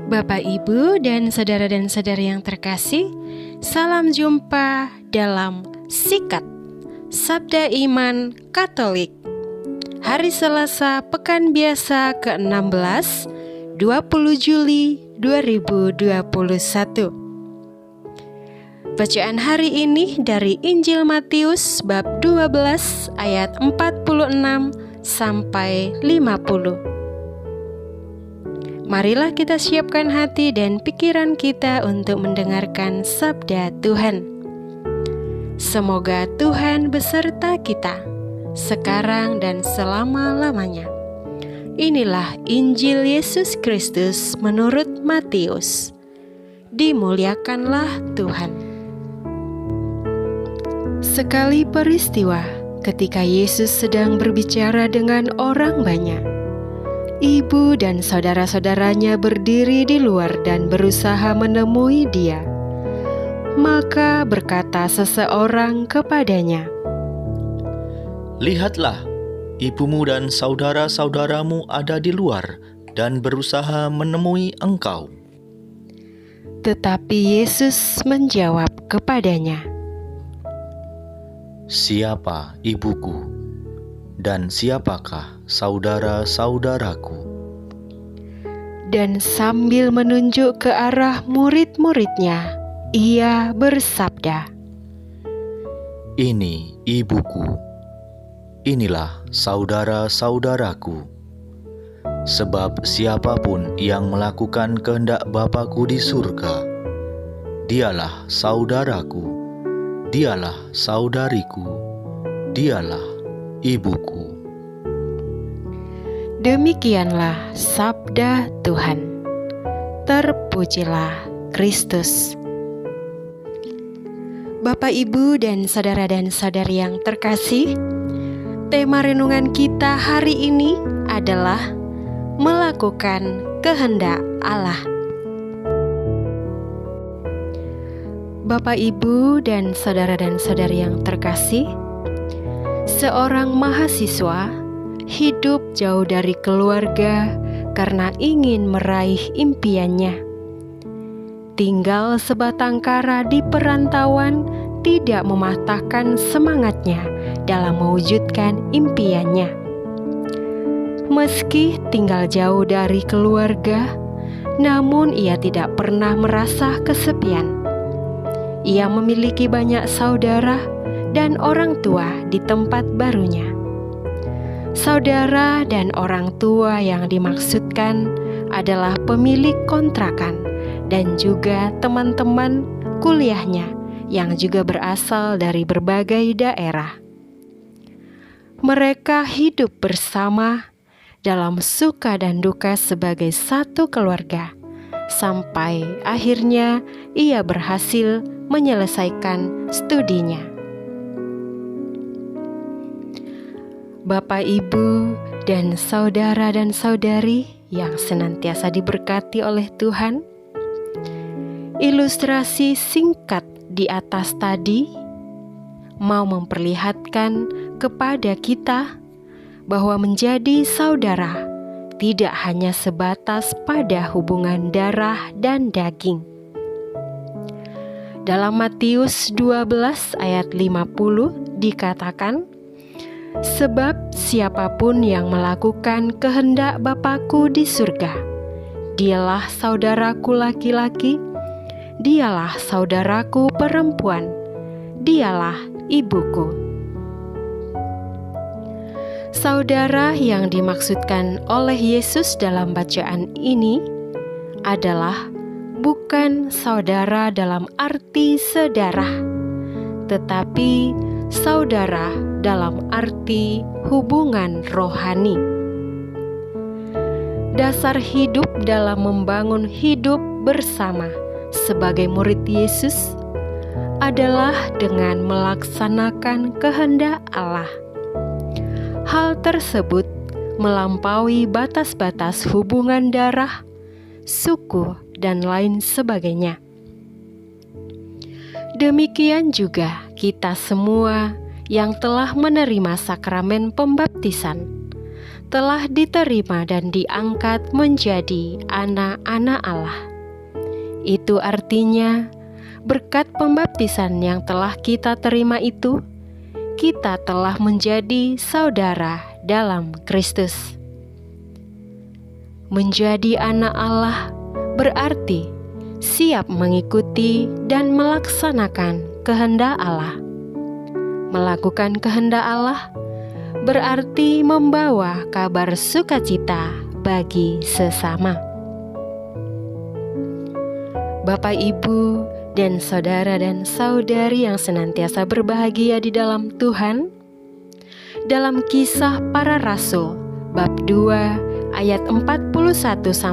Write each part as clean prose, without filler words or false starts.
Bapak, Ibu, dan saudara yang terkasih, salam jumpa dalam Sikat Sabda Iman Katolik. Hari Selasa Pekan Biasa ke-16, 20 Juli 2021. Bacaan hari ini dari Injil Matius bab 12 ayat 46 sampai 50. Marilah kita siapkan hati dan pikiran kita untuk mendengarkan sabda Tuhan. Semoga Tuhan beserta kita, sekarang dan selama-lamanya. Inilah Injil Yesus Kristus menurut Matius. Dimuliakanlah Tuhan. Sekali peristiwa ketika Yesus sedang berbicara dengan orang banyak, ibu dan saudara-saudaranya berdiri di luar dan berusaha menemui dia. Maka berkata seseorang kepadanya, "Lihatlah, ibumu dan saudara-saudaramu ada di luar dan berusaha menemui engkau." Tetapi Yesus menjawab kepadanya, "Siapa ibuku dan siapakah saudara-saudaraku?" Dan sambil menunjuk ke arah murid-muridnya, ia bersabda, "Ini ibuku, inilah saudara-saudaraku. Sebab siapapun yang melakukan kehendak Bapa-Ku di surga, dialah saudaraku, dialah saudariku, dialah ibuku." Demikianlah sabda Tuhan. Terpujilah Kristus. Bapak, Ibu, dan saudari yang terkasih, tema renungan kita hari ini adalah melakukan kehendak Allah. Bapak, Ibu, dan saudari yang terkasih, seorang mahasiswa hidup jauh dari keluarga karena ingin meraih impiannya. Tinggal sebatang kara di perantauan tidak mematahkan semangatnya dalam mewujudkan impiannya. Meski tinggal jauh dari keluarga, namun ia tidak pernah merasa kesepian. Ia memiliki banyak saudara dan orang tua di tempat barunya. Saudara dan orang tua yang dimaksudkan adalah pemilik kontrakan dan juga teman-teman kuliahnya yang juga berasal dari berbagai daerah. Mereka hidup bersama dalam suka dan duka sebagai satu keluarga, sampai akhirnya ia berhasil menyelesaikan studinya. Bapak, Ibu, dan saudari yang senantiasa diberkati oleh Tuhan, ilustrasi singkat di atas tadi mau memperlihatkan kepada kita bahwa menjadi saudara tidak hanya sebatas pada hubungan darah dan daging. Dalam Matius 12 ayat 50 dikatakan, "Sebab siapapun yang melakukan kehendak Bapa-Ku di surga, dialah saudaraku laki-laki, dialah saudaraku perempuan, dialah ibuku." Saudara yang dimaksudkan oleh Yesus dalam bacaan ini adalah bukan saudara dalam arti sedarah, tetapi saudara dalam arti hubungan rohani. Dasar hidup dalam membangun hidup bersama sebagai murid Yesus adalah dengan melaksanakan kehendak Allah. Hal tersebut melampaui batas-batas hubungan darah, suku, dan lain sebagainya. Demikian juga kita semua yang telah menerima sakramen pembaptisan telah diterima dan diangkat menjadi anak-anak Allah. Itu artinya, berkat pembaptisan yang telah kita terima itu, kita telah menjadi saudara dalam Kristus. Menjadi anak Allah berarti siap mengikuti dan melaksanakan kehendak Allah. Melakukan kehendak Allah berarti membawa kabar sukacita bagi sesama. Bapak, Ibu, dan saudara dan saudari yang senantiasa berbahagia di dalam Tuhan, dalam Kisah Para Rasul bab 2 ayat 41-47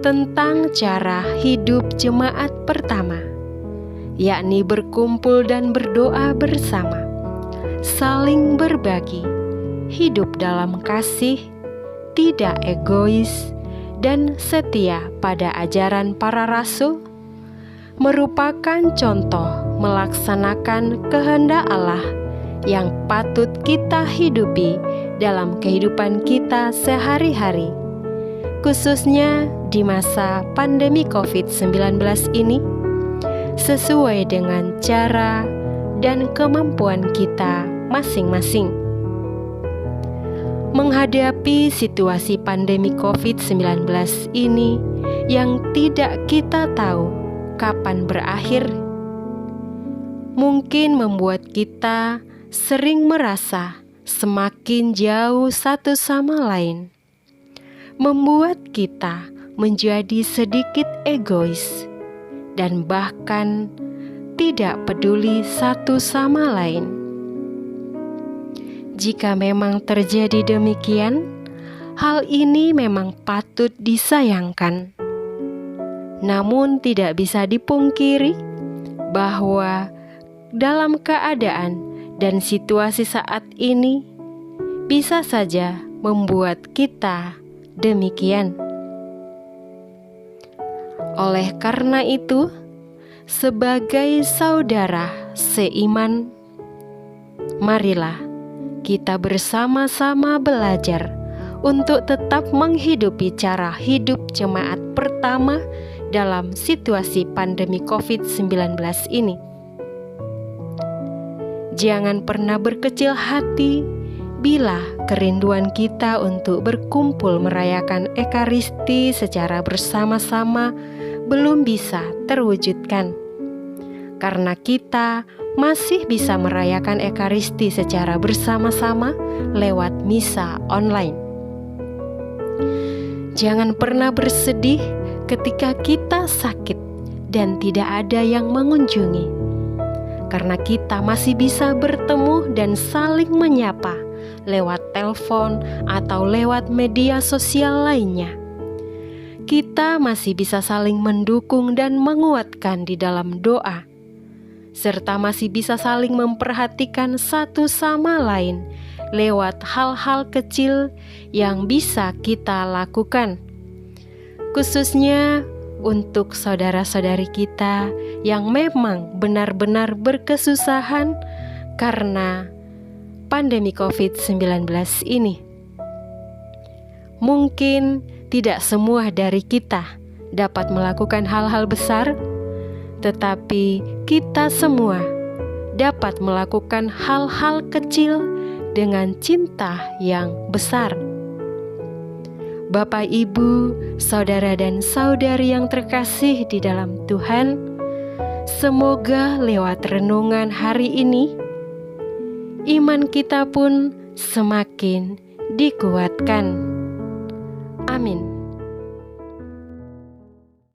tentang cara hidup jemaat pertama, yakni berkumpul dan berdoa bersama, saling berbagi, hidup dalam kasih, tidak egois, dan setia pada ajaran para rasul, merupakan contoh melaksanakan kehendak Allah yang patut kita hidupi dalam kehidupan kita sehari-hari, khususnya di masa pandemi COVID-19 ini, sesuai dengan cara dan kemampuan kita masing-masing. Menghadapi situasi pandemi COVID-19 ini yang tidak kita tahu kapan berakhir, mungkin membuat kita sering merasa semakin jauh satu sama lain, membuat kita menjadi sedikit egois dan bahkan tidak peduli satu sama lain. Jika memang terjadi demikian, hal ini memang patut disayangkan. Namun tidak bisa dipungkiri bahwa dalam keadaan dan situasi saat ini bisa saja membuat kita demikian. Oleh karena itu, sebagai saudara seiman, marilah kita bersama-sama belajar untuk tetap menghidupi cara hidup jemaat pertama dalam situasi pandemi COVID-19 ini. Jangan pernah berkecil hati bila kerinduan kita untuk berkumpul merayakan Ekaristi secara bersama-sama belum bisa terwujudkan, karena kita masih bisa merayakan Ekaristi secara bersama-sama lewat misa online. Jangan pernah bersedih ketika kita sakit dan tidak ada yang mengunjungi, karena kita masih bisa bertemu dan saling menyapa lewat telepon atau lewat media sosial lainnya. Kita masih bisa saling mendukung dan menguatkan di dalam doa, serta masih bisa saling memperhatikan satu sama lain lewat hal-hal kecil yang bisa kita lakukan, khususnya untuk saudara-saudari kita yang memang benar-benar berkesusahan karena pandemi COVID-19 ini. Mungkin tidak semua dari kita dapat melakukan hal-hal besar, tetapi kita semua dapat melakukan hal-hal kecil dengan cinta yang besar. Bapak, Ibu, saudara dan saudari yang terkasih di dalam Tuhan, semoga lewat renungan hari ini, iman kita pun semakin dikuatkan. Amin.